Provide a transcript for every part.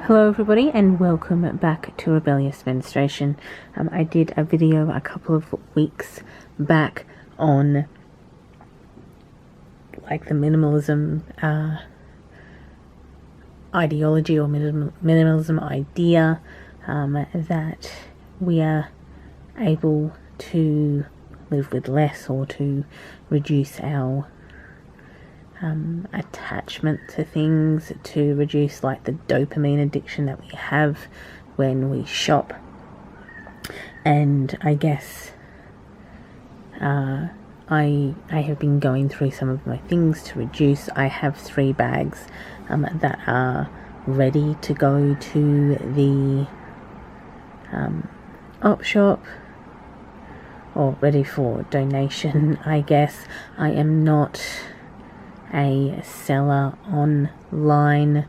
Hello everybody and welcome back to Rebellious Menstruation. I did a video a couple of weeks back on like the minimalism ideology or minimalism idea that we are able to live with less or to reduce our attachment to things, to reduce like the dopamine addiction that we have when we shop. And I guess I have been going through some of my things to reduce. I have 3 bags that are ready to go to the op shop, or ready for donation, I guess. I am not a seller online.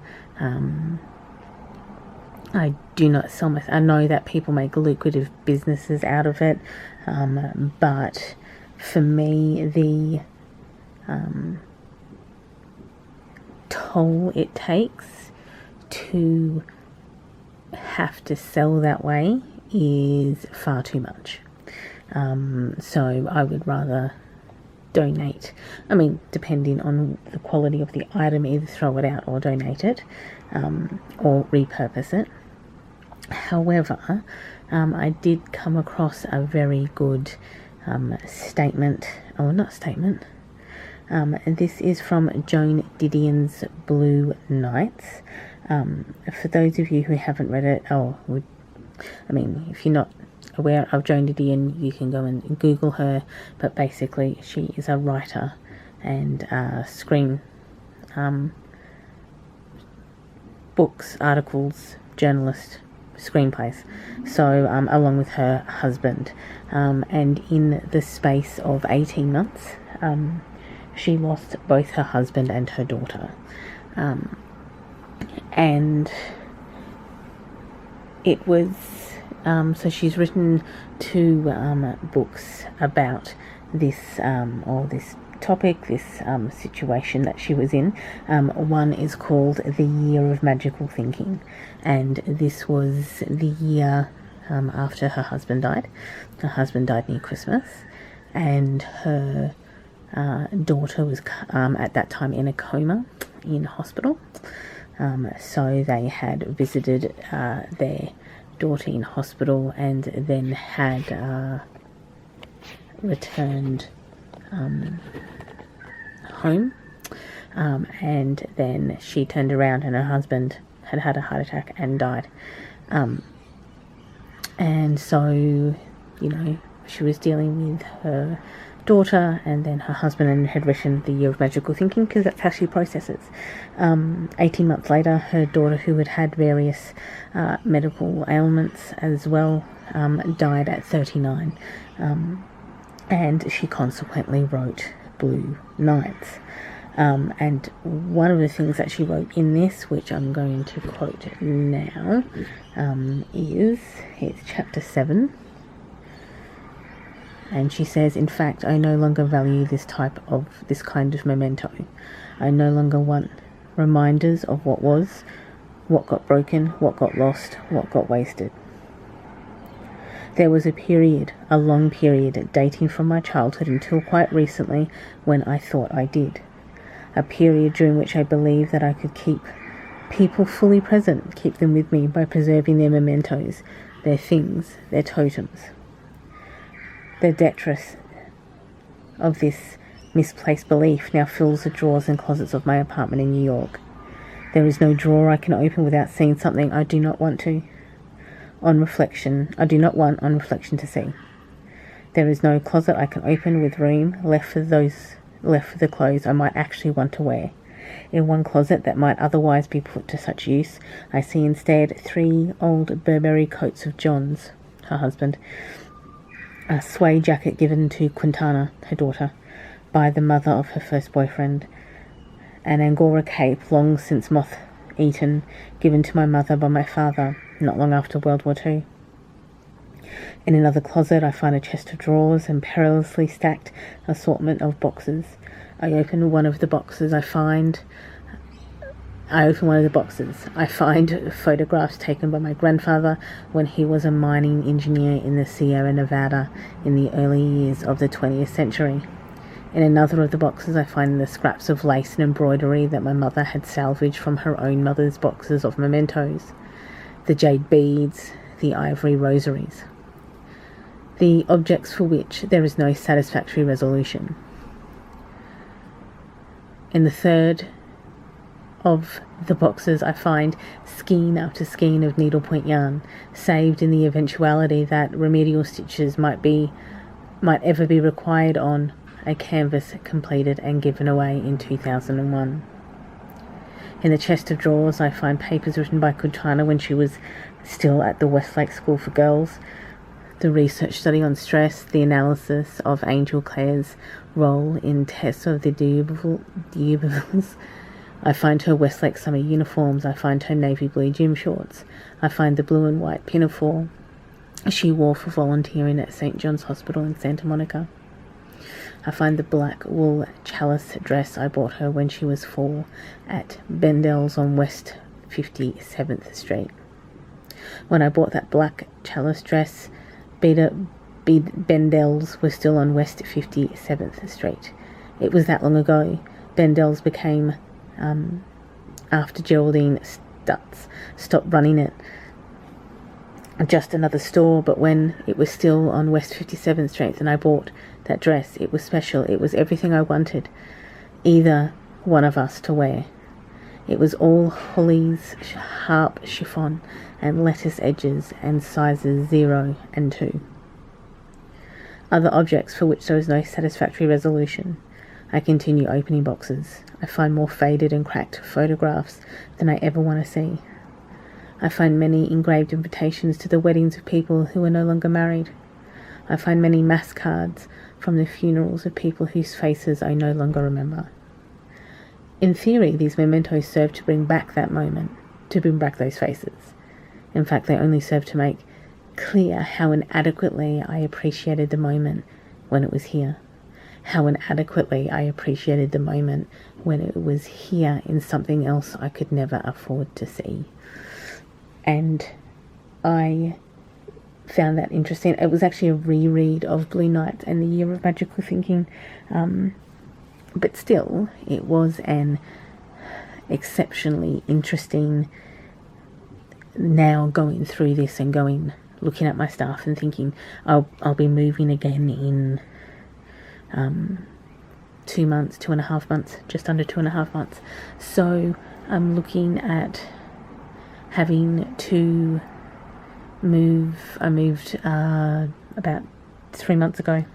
I do not sell my... I know that people make lucrative businesses out of it, but for me, the toll it takes to have to sell that way is far too much. So I would rather donate. I mean, depending on the quality of the item, either throw it out or donate it, or repurpose it. However, I did come across a very good statement, or not statement. This is from Joan Didion's Blue Nights. For those of you who haven't read it, if you're not aware of Joan Didion, you can go and Google her, but basically she is a writer and books, articles, journalist, screenplays, so along with her husband, and in the space of 18 months she lost both her husband and her daughter, and it was so she's written 2 books about this this topic, this situation that she was in. One is called The Year of Magical Thinking, and this was the year after her husband died. Her husband died near Christmas, and her daughter was at that time in a coma in hospital. So they had visited their daughter in hospital and then had returned home, and then she turned around and her husband had had a heart attack and died, and so, she was dealing with her daughter and then her husband, and had written The Year of Magical Thinking because that's how she processes. 18 months later, her daughter, who had had various medical ailments as well, died at 39, and she consequently wrote Blue Nights. And one of the things that she wrote in this, which I'm going to quote now, it's chapter 7. And she says, "In fact, I no longer value this kind of memento. I no longer want reminders of what was, what got broken, what got lost, what got wasted. There was a long period, dating from my childhood until quite recently, when I thought I did. A period during which I believed that I could keep people fully present, keep them with me by preserving their mementos, their things, their totems. The detritus of this misplaced belief now fills the drawers and closets of my apartment in New York. There is no drawer I can open without seeing something I do not want to. On reflection to see. There is no closet I can open with room left for the clothes I might actually want to wear. In one closet that might otherwise be put to such use, I see instead 3 old Burberry coats of John's, her husband, a suede jacket given to Quintana, her daughter, by the mother of her first boyfriend, an Angora cape long since moth-eaten, given to my mother by my father not long after World War II. In another closet I find a chest of drawers and perilously stacked assortment of boxes. I open one of the boxes. I find I open one of the boxes. I find photographs taken by my grandfather when he was a mining engineer in the Sierra Nevada in the early years of the 20th century. In another of the boxes, I find the scraps of lace and embroidery that my mother had salvaged from her own mother's boxes of mementos, the jade beads, the ivory rosaries, the objects for which there is no satisfactory resolution. In the third of the boxes, I find skein after skein of needlepoint yarn, saved in the eventuality that remedial stitches might ever be required on a canvas completed and given away in 2001. In the chest of drawers, I find papers written by Kutana when she was still at the Westlake School for Girls, the research study on stress, the analysis of Angel Clare's role in tests of the deubivals. I find her Westlake summer uniforms. I find her navy blue gym shorts. I find the blue and white pinafore she wore for volunteering at St. John's Hospital in Santa Monica. I find the black wool chalice dress I bought her when she was 4 at Bendel's on West 57th Street. When I bought that black chalice dress, Bendel's was still on West 57th Street. It was that long ago. Bendel's became, after Geraldine Stutz stopped running it, just another store, but when it was still on West 57th Street and I bought that dress, it was special. It was everything I wanted either one of us to wear. It was all Holly's harp chiffon and lettuce edges and sizes 0 and 2. Other objects for which there is no satisfactory resolution. I continue opening boxes. I find more faded and cracked photographs than I ever want to see. I find many engraved invitations to the weddings of people who are no longer married. I find many mass cards from the funerals of people whose faces I no longer remember. In theory, these mementos serve to bring back that moment, to bring back those faces. In fact, they only serve to make clear how inadequately I appreciated the moment when it was here. How inadequately I appreciated the moment when it was here in something else I could never afford to see. And I found that interesting. It was actually a reread of Blue Night and the Year of Magical Thinking, but still, it was an exceptionally interesting, now going through this and looking at my stuff and thinking I'll be moving again in 2 months, 2.5 months, just under 2.5 months. So I'm looking at having to move. I moved about 3 months ago,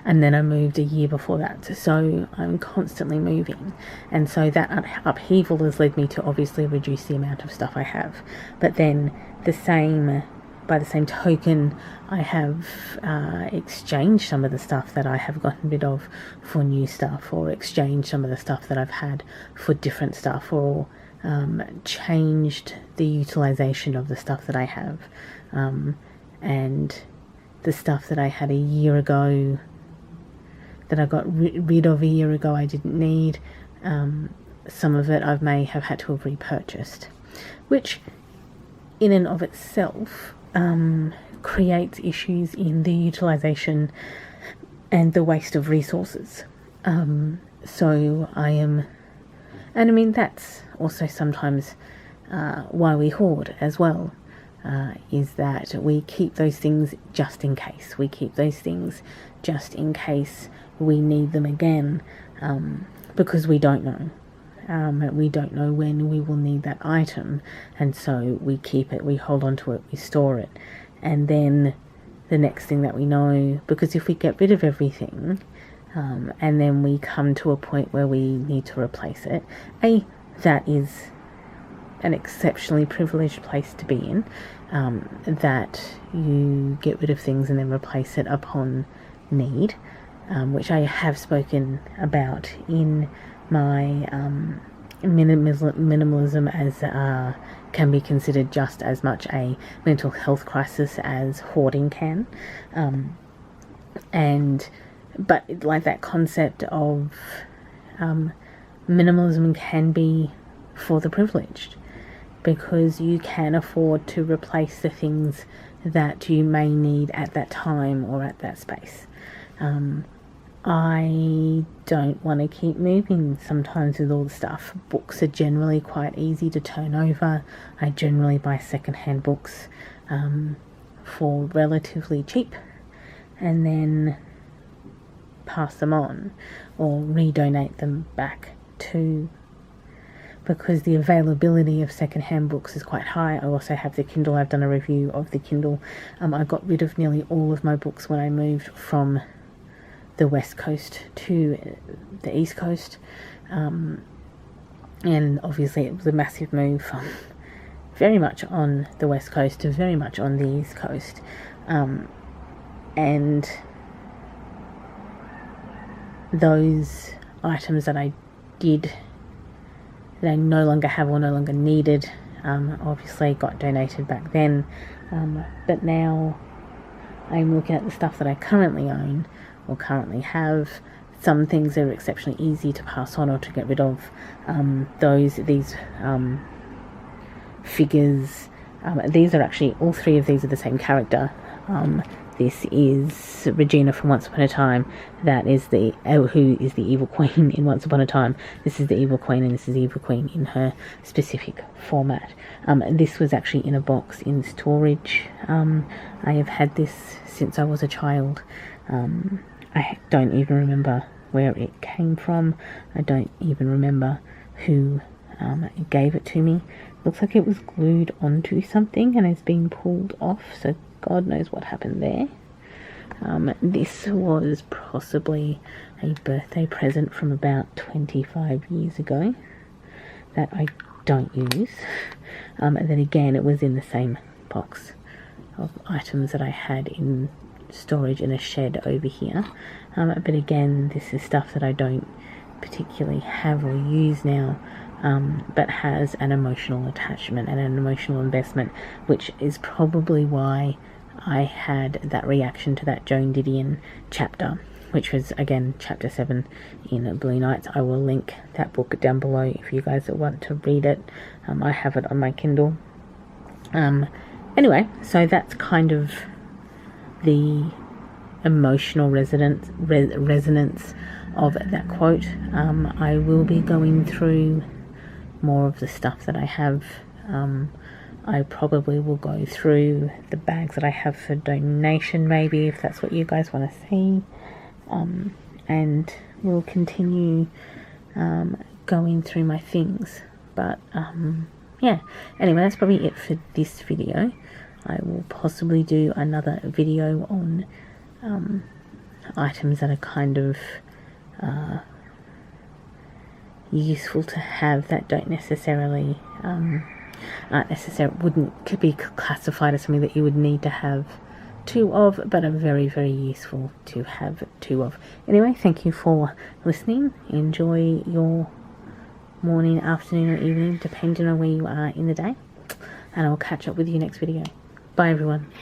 and then I moved a year before that. So I'm constantly moving, and so that upheaval has led me to obviously reduce the amount of stuff I have. But then by the same token, I have exchanged some of the stuff that I have gotten rid of for new stuff, or exchanged some of the stuff that I've had for different stuff, or changed the utilization of the stuff that I have. And the stuff that I had a year ago, that I got rid of a year ago, I didn't need. Some of it I may have had to have repurchased, which in and of itself creates issues in the utilization and the waste of resources. So I am, and I mean that's also sometimes why we hoard as well, is that we keep those things just in case. We keep those things just in case we need them again, because we don't know. We don't know when we will need that item, and so we keep it, we hold on to it, we store it, and then the next thing that we know, because if we get rid of everything, and then we come to a point where we need to replace it, that is an exceptionally privileged place to be in, that you get rid of things and then replace it upon need, which I have spoken about in my minimalism, as can be considered just as much a mental health crisis as hoarding can. But like that concept of minimalism can be for the privileged, because you can afford to replace the things that you may need at that time or at that space. I don't want to keep moving sometimes with all the stuff. Books are generally quite easy to turn over. I generally buy secondhand books for relatively cheap and then pass them on or redonate them back to, because the availability of secondhand books is quite high. I also have the Kindle. I've done a review of the Kindle. I got rid of nearly all of my books when I moved from the West Coast to the East Coast. And obviously it was a massive move from very much on the West Coast to very much on the East Coast. And those items that I no longer have or no longer needed, obviously got donated back then. But now I'm looking at the stuff that I currently own or currently have. Some things are exceptionally easy to pass on or to get rid of. These figures, these are actually, all three of these are the same character. This is Regina from Once Upon a Time. That is who is the evil queen in Once Upon a Time. This is the evil queen, and this is the evil queen in her specific format. This was actually in a box in storage. I have had this since I was a child. I don't even remember where it came from. I don't even remember who gave it to me. Looks like it was glued onto something and has been pulled off, so God knows what happened there. This was possibly a birthday present from about 25 years ago that I don't use. And then again, it was in the same box of items that I had in storage in a shed over here. But again, this is stuff that I don't particularly have or use now, but has an emotional attachment and an emotional investment, which is probably why I had that reaction to that Joan Didion chapter, which was again chapter 7 in Blue Nights. I will link that book down below if you guys want to read it. I have it on my Kindle. Anyway, so that's kind of the emotional resonance of that quote. I will be going through more of the stuff that I have. I probably will go through the bags that I have for donation, maybe, if that's what you guys want to see. And we'll continue going through my things. But yeah, anyway, that's probably it for this video. I will possibly do another video on items that are kind of useful to have, that don't necessarily could be classified as something that you would need to have two of, but are very, very useful to have two of. Anyway, thank you for listening. Enjoy your morning, afternoon, or evening, depending on where you are in the day, and I'll catch up with you next video. Bye everyone.